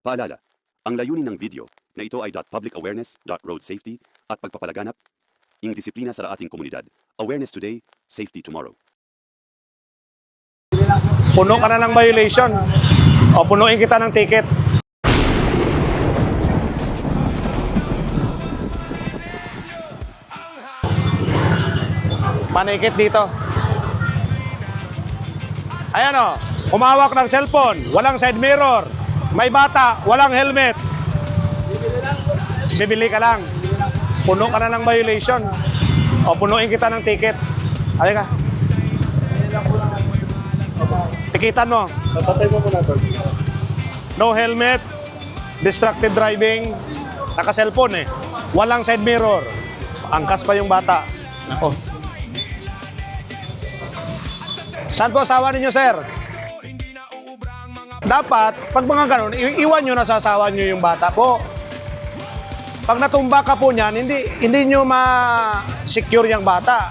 Paalala, ang layunin ng video na ito ay .public awareness, .road safety at pagpapalaganap ng disiplina sa ating komunidad. Awareness today, safety tomorrow. Puno ka na ng violation o punuin kita ng ticket. Panikit dito. Ayan o, humawak ng cellphone, walang side mirror, may bata, walang helmet. Bibili ka lang. Puno ka na ng violation o punuin kita ng ticket. Halika. Tikitan mo. Napatay mo muna to. No helmet, distracted driving, naka-cellphone eh. Walang side mirror. Angkas pa yung bata. Nako. Saan po asawa ninyo, sir? Dapat, pag mga ganun, iwan nyo na sa asawa nyo yung bata po. Pag natumba ka po niyan, hindi nyo ma-secure yung bata.